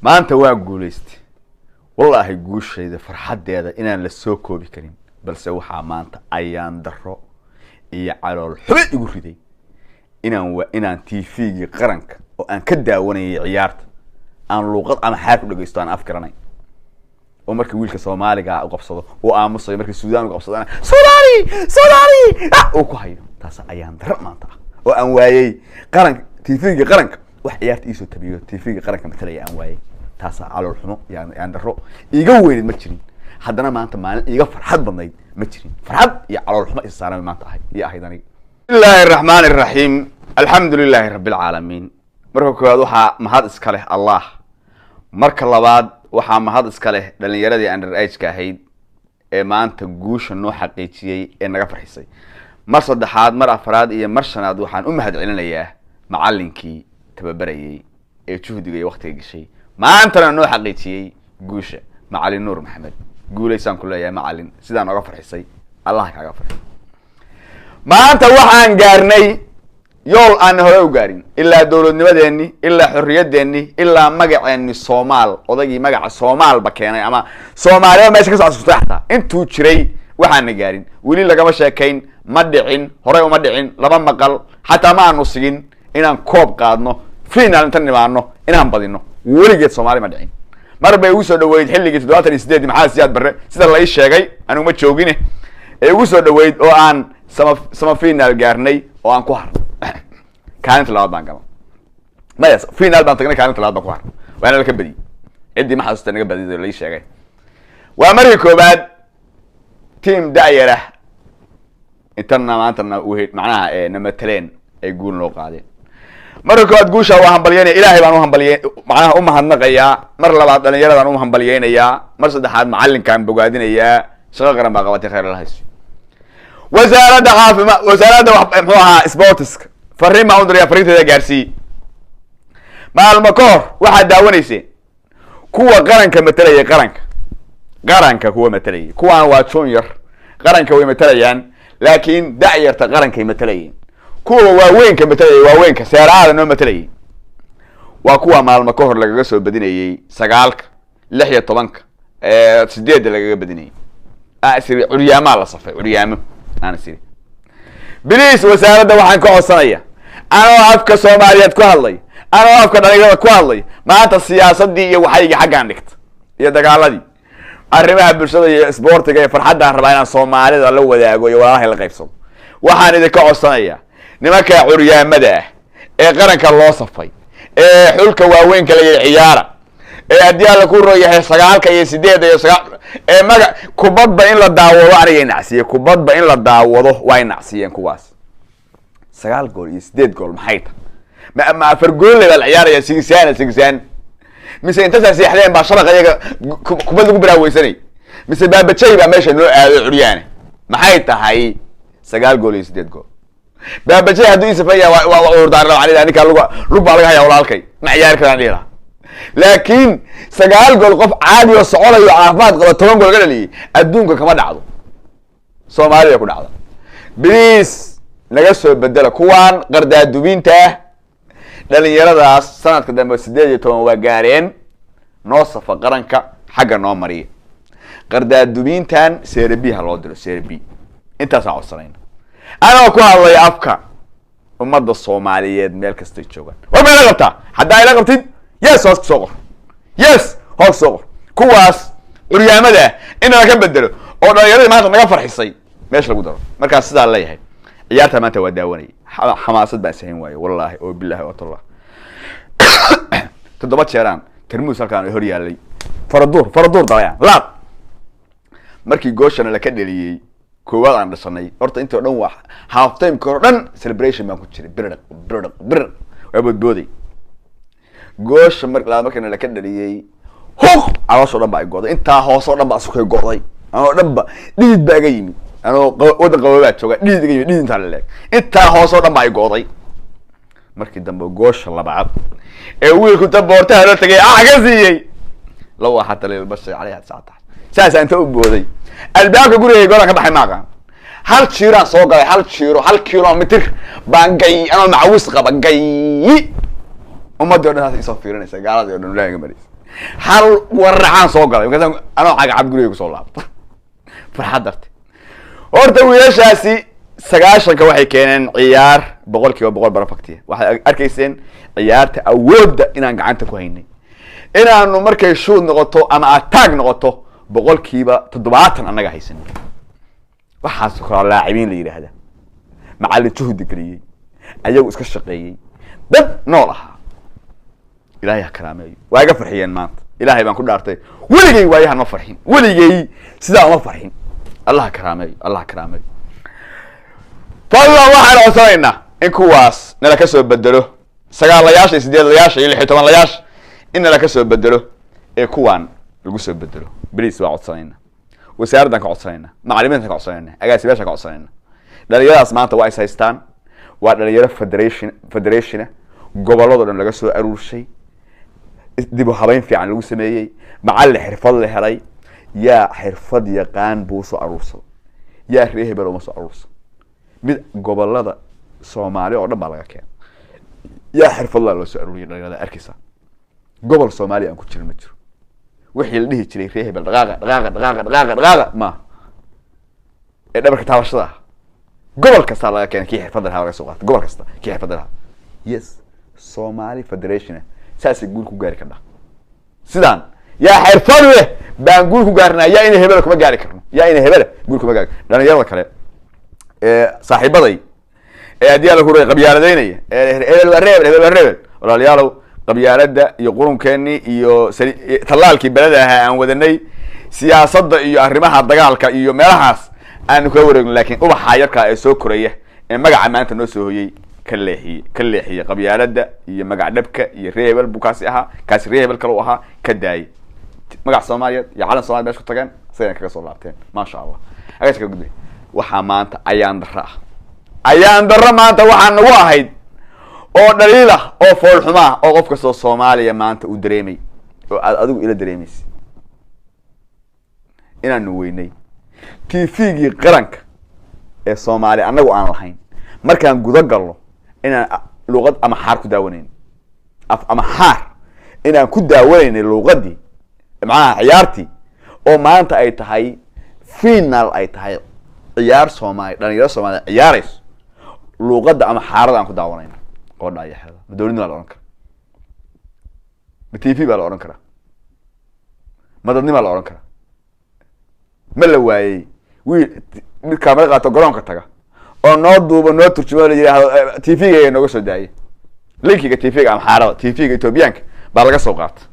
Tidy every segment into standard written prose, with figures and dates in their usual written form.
maanta waa guuleystay wallaahi guushayda farxadeeda inaan la soo koobi karin balse waxaa maanta ayaan daro iyo calool xumo igu riday inaan TV-ga qaranka oo aan ka daawanayay ciyaarta aan luuqad ama xaar ku dhageysto aan afkaranay oo markii wiilka Soomaaliga u qabsado oo aamusay markii Suudaan u qabsadana Soomaali oo ku hayo taas ayaan daro maanta oo aan waayay qaranka TV-ga qaranka wax ciyaarta isu tabiyo TV-ga qaranka matalaya aan waayay taas calool xumo yaan daro iga weynid ma jirin haddana maanta maalin iga farxad badnayd ma jirin farxad iyo calool xumo isaaran maanta ahayd bismillahir rahmanir rahim alhamdulillahi rabbil alamin marka koowaad waxa mahad iska leh Allah marka labaad waxa mahad iska leh dhalinyaradii under age ka ahayd ee maanta guusha noo xaqiijiyay ee naga farxisay mar saddexaad mar afraad iyo mar shanaad waxaan u mahad celinayaa macallinkii tababarayay ee juhdiga iyo waqtiga gashay maanta noo xaqiijiyay guusha macallin Nuur Maxamed guuleysaan ku leeyahay macallin sidaan uga farxisay Allah kaaga farxay maanta waxaan gaarnay yool aan hore u gaarin ilaa dawladnimadeeni ilaa xorriyadeeni ilaa magaceeni Soomaal odagii magaca Soomaal ba keenay ama Soomaaliya meesha ka soo xasuustay intuu jiray waxaan gaarin wali lagama sheekayn ma dhicin hore uma dhicin laba maqal hatta ma aanu sigin inaan koob qaadno final inta nimaano inaan badino waligeed Soomaali ma dhicin mar bay ugu soo dhaweyd xilligii 78 maxaa siyaad barre sida la ii sheegay anigu ma joogin ee ugu soo dhaweyd oo aan sama final gaarnay oo aan ku har كانت لا بان قال ما يس في نال بان تقني كانت لا بان وانا لك بدي عندي ما حسست اني بدي لي شيء وامري كوباد تيم دايره انتنا ما انتنا وهيد معناها نمتلين اي يقول لو قادين مره كوباد غوشا waxaan baliyeen ilaahay baan u hambaliyeen macnaha u mahadnaqaya mar labaad dhalinyarada u hambaliyeenaya mar saddexaad macallinkan bogaadinaya shaqo qaran baa qabatay khayr la haysto wasaaradda caafimaad wasaaradda muxuu ahaa sportska فريم ما أدري أفريقيا ده جارسي مع المكور واحد داونيسين كوا قرنك متلي قرنك هو متلي كوا واتشونير قرنك هو متليان لكن داير تقرنك متليين كوا وين كمتلي وين كسير هذا إنه متلي وكوا مع المكور اللي جسوا بديني سجالك لحية طبنك سديد اللي بديني أسير عريامة على صفي عريامة أنا سيري بليس وسارده waxaan ka codsanaya anoo afka Soomaaliyeed ku hadlay anoo afka dhalinyarada ku hadlay maanta siyaasadii iyo waxayga xagaan dhigta iyo dagaaladii arrimaha bulshada iyo sportiga iyo farxadda rabaa inaan Soomaalida la wadaago iyo walaalahay la qaybsado waxaan idinka codsanaya nimanka curyaamada ee qaranka loo safay ee xulka waaweyn kala ciyaara ee hadii la ku rooyahay 9 iyo 8 iyo 9 ee maga kubadba in la daawado aniga nacsiye kubadba in la daawado way nacsiyen kuwaas 9 gool iyo 8 gool maxay tahay ma afar gool la ciyaaraya sigisaan mise inta saxdeen ba shabaqa iyaga kubad lagu baraaweysanay mise baabacay ba meesha noo aado curyaane maxay tahay 9 gool iyo 8 gool baabacay hadii safaya waa urdaar la aniga lug baa laga hayaa walaalkay ma ciyaar karaan dhira لكن سجال جول قف عادي وصعوله يعافات قبل 10 جول قال لي أدونك كما دعوا سومالي يكون دعوا بليس نجسوا بدله كوان قرد دوبين ته لأن يرى سنة قدام السداد توم وجارين نصف قرنك حاجة نومرية قرد دوبين تان سيربي هالودر سيربي أنت ساعة صنين أنا أكون الله يأفكار ومضى الصوماليين ملك استيتشوغان وما لقطة حد أي لقطة يس هوس صغر يس هوس صغر كواس وريامده إننا كم بدله أو يريد ما تنقى فرحي ماشي لقدر مركز سيد الله يحي عيارتها ما توداوني حماسة بأسهين واي والله وبالله والله تضبط شيران ترموس كان يهري علي فردور ضايع لا مركي جوشنا لكن اللي كوال عند الصناعي أرت أنت نوع هاف تايم كورن سيلبريشن ما كنت شري برد ويبود بودي جوش مرك لا مكان اللي كده اللي هو على صورة بقى جوضي أنت هو صورة بقى سكر جوضي أنا ربا ديد بقى جيمي أنا وده قوات شو ديد جيمي ديد تعلق أنت هو صورة بقى جوضي مركي دم جوش الله بعض ويل كنت بورتها لا تجي عجزي لو حتى اللي بس عليها ساعة أنت بودي الباقي يقول يقول لك بحي معك هل تشيران سوق هل تشيرو هل كيلومتر بانجي أنا معوس قبا جاي وما دون هذا يصفرني سجارة يقولون لا يا مريض hal warracaan soo galay markaas anoo cagacab guriga kusoo laabta farxad dartay horta wiilashaasi 90ka waxay keeneen ciyaar 100% barafaktiya waxay arkayseen ciyaarta awoodda inaan gacanta ku haynay inaanu markay shoot noqoto ama attack noqoto 70% anaga haysan waxaas kala laacibiin la yiraahdo macallin juhdi galiyay ayagu iska shaqeeyay dad nool ah ilaahay karaameeyo waaga farxiyeen maanta ilaahay baan ku dhaartay waligay waayahan ma farxin waligay sidaa ma farxin allah karaameeyo fadlan waxaan codsanayna in kuwaas nala ka soo bedelo 9layaasha 8layaasha iyo 16layaasha in nala ka soo bedelo ee kuwaan lagu soo bedelo please waa codsanayna wasaaraddan ka codsanayna macallimiinta ka codsanayna agaasibaasha ka codsanayna dhalinyaradaas maanta waa is haystaan waa dhalinyaro federation gobolada dhan laga soo aruurshay dib u habeyn fiican lagu sameeyay macallin xirfad la helay yaa xirfad yaqaan buu soo aruursan yaa reehbel oo soo aruursan mid gobolada Soomaaliya oo dhan baa laga keenay yaa xirfad la soo aruuriyay dhalinyarada arkaysa gobol Soomaaliya aan ku jirin ma jiro wixii la dhihi jiray reehbel dhaqaaqa ma ee dhabarka taabashada gobol kasta laga keenay kii xirfad lahaa laga soo qaatay gobol kasta kii xirfad lahaa yes Somali Federation saasi guul ku gaari karnaa sidaan yaa xirfad leh baan guul ku gaarnaa yaa inay hebel kuma gaari karno yaa inay hebel guul kuma gaari dhalinyarada kale saaxiibaday adiyaal ku reey qabyaaladaynaya hebel walaalayaal qabyaalada iyo qurunkeeni iyo talaalkii baladaha aan wadanay siyaasadda iyo arrimaha dagaalka iyo meelahaas aan ka wareegno laakiin ubaxa yarka ay soo koraya ee magaca maanta noo soo hoyay ka leexiye qabyaalada iyo magac dhabka iyo reebel bukaasi aha kaasi reebel kale aha ka daay magac Soomaaliyeed iyo calan Soomaaliyeed meesha ku tageen sideen kaga soo laabteen ma sha Allah agaas ka gudbay waxa maanta ayaan darra maanta waxaan nagu ahayd oo dhaliila oo fool xumaa oo qofka soo Soomaaliya maanta u dareemay oo adigu ila dareemaysi inaan weynay TV-gii qaranka ee Soomaaliya anagu aan lahayn markaan guda galno inaan luqad ama xaar ku daawanayn ama xaar inaan ku daawanayn luqadii macnaha ciyaartii oo maanta ay tahay final ay tahay ciyaar Soomaali dhalinyaro Soomaali ciyaarayso luqadda ama xaarada aan ku daawanayn oo dhaayahada madawladnimo la oran karo TV baa la oran karaa madadnimo la oran karaa ma la waayay wiil mid kaamera qaato garoonka taga oo noo duuba noo turjumo la yiraahdo TV-ga nooga soo daayay linkiga TV-ga ama xaarada TV-ga Etoobiyaanka baa laga soo qaatay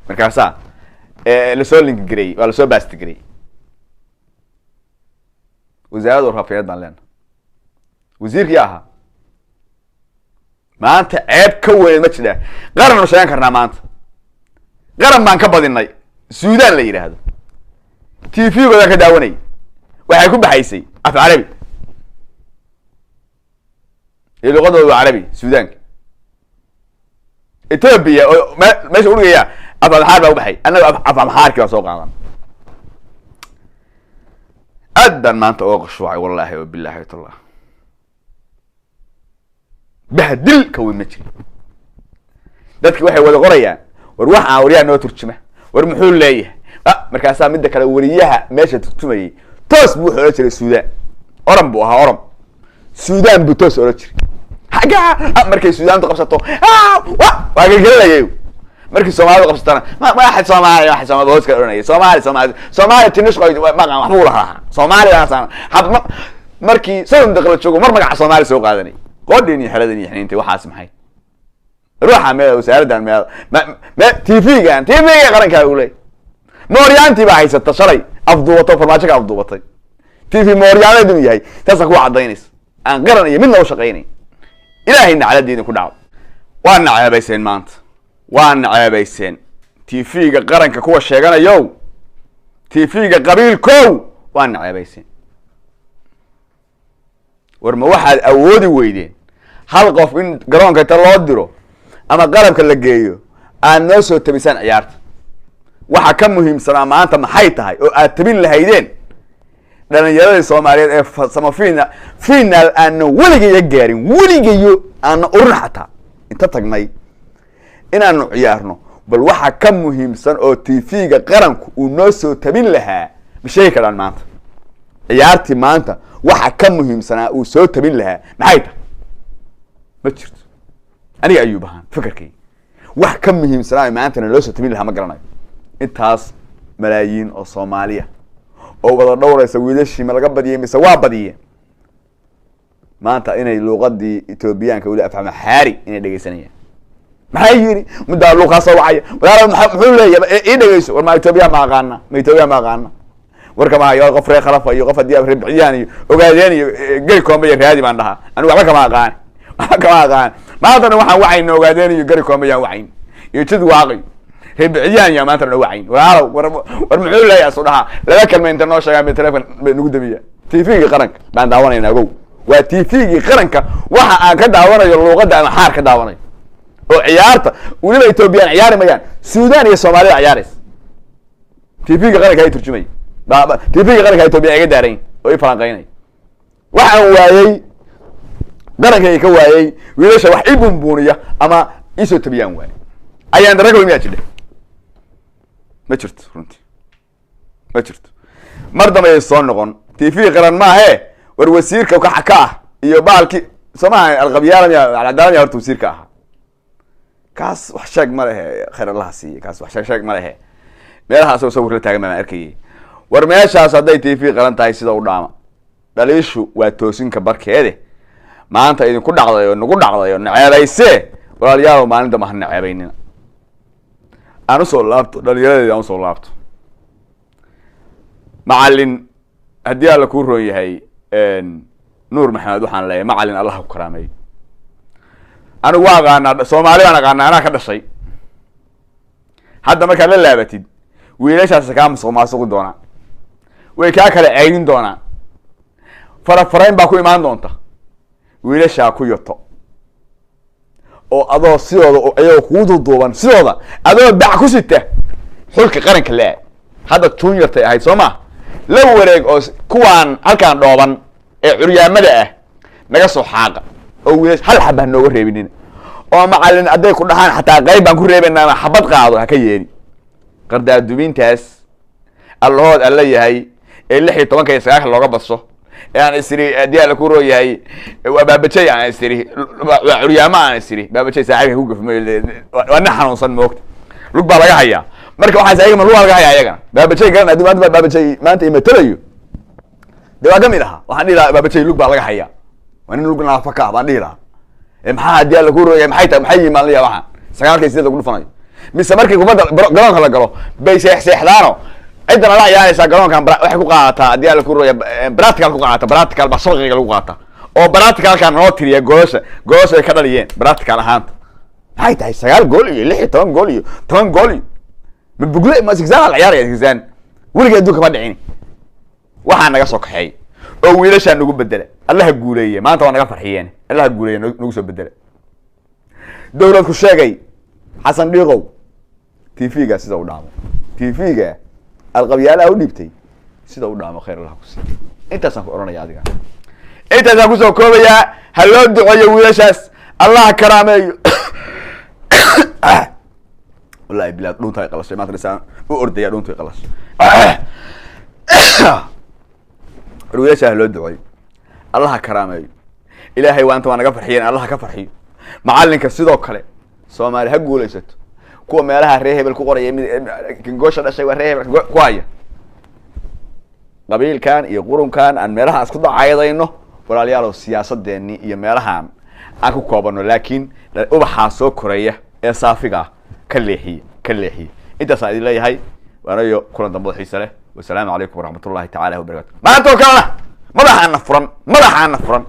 markaasa la soo link garay wala soo baast garay wasaaradda warfaafinta leen wasiirkii aha maanta ceeb ka weyn ma jira qaran sheegan karnaa maanta qaran baan ka badinay Suudaan la yiraahdo TV-ga ka daawanay waxay ku baxaysay af Carabi ee luqadooda Carabi Suudaan Ethiopia meesha ugu yeeyaa af Amxaar baa u baxay anaga af Amxaarkii waa soo qaadan adan maanta oo qashway wallahi wa billahi ta'ala bahdil ka weyn ma jiro dadku waxay wada qorayaan war wax aan wariyaa noo turjuma war muxuu leeyahay markaas mid kale wariyaha meesha turjumayay toos buu xoro jiray Suudaan oran buu ahaa oran Suudaan buu toos xoro jiray haga markay Suudaan qabsato waa galgalayay markii Soomaalidu qabsatana ma waxa Soomaaliya hooska oranay Soomaaliya tinish qoyd magaca wax buu lahaa Soomaaliya hab markii soo daqla joogo mar magaca Soomaaliya soo qaadanay qodini xeladani xiniinta waxaas maxay ruuxa meel wasaaraddan meel TV-ga qaranka uu leeyahay mooryaantii baa haysata shalay afduubato farmaajo ka afduubatay TV mooryaanadu yahay taas ku cadaynaysa aan qaran iyo midna u shaqeynay ilaahay nacaladeena ku dhaw waan nacabaysan maanta waan nacabaysan TV-ga qaranka kuwa sheeganayo TV-ga qabiilkow waan nacabaysan war ma waxaad awoodi weydeen hal qof in garoonka ta loo diro ama qalabka la geeyo aan noo soo tabisan ciyaarta waxa ka muhiimsan maanta maxay tahay oo aad tabin lahaydeen dhalinyarada Soomaaliyeed ee samafina final aan weligeeyo gaarin weligeeyo aan urun xataa inta tagnay inaanu ciyaarno bal waxa ka muhiimsan oo TV-ga qaranku uu noo soo tabin lahaa ma sheegi karaan maanta ciyaartii maanta waxa ka muhiimsanaa uu soo tabin lahaa maxay tahay ma jirto aniga ayuu bahan fikirkay wax ka muhiimsanaa maanta loo soo tabin lahaa ma garanayo intaas malaayiin oo Soomaaliya oo wada dhowraysa wiilashii ma laga badiyay mise waa badiyay maanta inay luqadii Etoobiyaanka wali afham xaari inay dhageysanayaan maxay yiri mudaa luqaas wacay walaal muxuu leeyahay in dhageyso war ma Etoobiya ma aqaana war kama ayo qof reer khalafa iyo qof diyaab ribciyaan iyo ogaadeen iyo gari koomay raadi baan dhaha anigu waxba kama aqaan maanta waxaan wacayno ogaadeen iyo gari koomay wacayn iyo jid waaqi ribciyaan ya maanta wacayn walaal war muxuu leeyahay soo dhaha laba kalma inta noo sheegaa telefoon nagu damiya TV-ga qaranka baan daawanayna ogow waa TV-ga qaranka waxa aan ka daawanayo luqadda ama xaar ka daawanayo oo ciyaarta waliba Etoobiyaan ciyaari mayaan Suudaan iyo Soomaaliya ciyaarays TV-ga qaranka ay turjumay TV-ga qaranka Etoobiya ay daareen oo ay falanqaynay waxaan waayay qaranka ay ka waayay wiilasha wax ibunbuuniya ama isoo tabiyaan waay ayaan darago miyaa jidhay ma jirto runtii ma jirto mar dambe ay soo noqon TV qaran ma ahe war wasiirka ka xaka iyo baalki Soomaaliya alqabyaalami alcadaalami horta wasiirka ah kaas wax sheeg ma lehe khayr Allah siiyo kaas wax sheeg ma lehe meelaha soo sawir la taagan ma arkay war meeshaas haday TV qaran tahay sida u dhaama dhaliishu waa toosinka barkeede maanta idin ku dhacday oo nagu dhacday oo naceebayse walaalayaal maalinta ma naceebaynina aanu soo laabto dhalinyarada aanu soo laabto macallin hadii alla ku roon yahay nuur maxamed waxaan leeyahay macallin Allah ku karaamay anigu waa aqaana Soomaaliya ana ka dhashay hadda marka la laabatid wiilashaas ka Soomaaliya doona way ka kala ceeyin doona farayn baa ku imaan doonta wiilasha ku yoto oo adoo sidooda ayuu ku duuduuban sidooda adoo bac ku sita xulka qaranka laa hadda juniorta ahay Soomaa la wareeg oo kuwaan halkaan dhooban ee curyaamada ah naga soo xaaqa oo wiilash hal xabba nooga reebinin oo macallin aday ku dhaxaan xataa qayb baan ku reebanaa xabad qaado ha ka yeeri qardaa dubintaas allahood alla yahay ee 16 iyo 9 looga baso ee aan isri diyaal ku rooyahay waa baabajay aan isri waa curyaama aan isri baabajay saaxiibka ku gafmay wana xanuunsan moogta lug baa laga hayaa marka waxa saaxiibka lug laga hayaa ayagana baabajay garan adii maanta baabajay maanta imatalayo dawaa kamid aha waxaan dhigaa baabajay lug baa laga hayaa waan lug naafaka baan dhigaa maxaa diyaal ku rooyahay maxay tahay maxay iimaanaya waxaan sagaalkii sidoo lagu dhufanayo mise markii kubadda garoonka la galo bay seexdaano cidna la ciyaaraysa garoonkan waxay ku qaadataa diyaal ku rooyahay practical ku qaadataa practical ba shaqada lagu qaata oo practical kan noo tiriya goosha ay ka dhaliyeen practical ahaanta maxay tahay 9 gool iyo 16 gool iyo 10 gool ma bugle ma sigzaan la ciyaaraya sigzaan weligeed duka ma dhicin waxaan naga soo kaxay oo wiilasha nagu bedela Allah guuleeyay maanta waa naga farxiyeen Allah guuleeyay nagu soo bedela dawlad ku sheegay Xasan Dhiiqow TV-ga sida u dhaamo TV-ga alqabyaalada u dhibtay sida u dhaamo khayr Allah ku sii intaas aan ku oranaya adiga intaas aan ku soo koobaya hal loo duceeyo wiilashaas Allah karaameeyo wallahi bilaa dhunta qalashay maanta risaan u ordaya dhunta qalashay wiilashaas loo duceeyo Allah karaameeyo ilaahay waanta waa naga farxiyeen Allah ka farxiyo macallinka sidoo kale Soomaali ha guulaysato kuwa meelaha reer hebel ku qorayay goosha dhashay waa reer hebel ku haya qabiilkan iyo qurunkan aan meelaha isku dacaydayno walaalayaal siyaasadeeni iyo meelahan aan ku koobano laakiin ubaxa soo koraya ee saafiga ka leexiye intaas aan leeyahay waanayo kulan dambe xiiso leh wassalaamu calaykum waraxmatullaahi tacaala wabarakaatuh maanta kala madaxana furan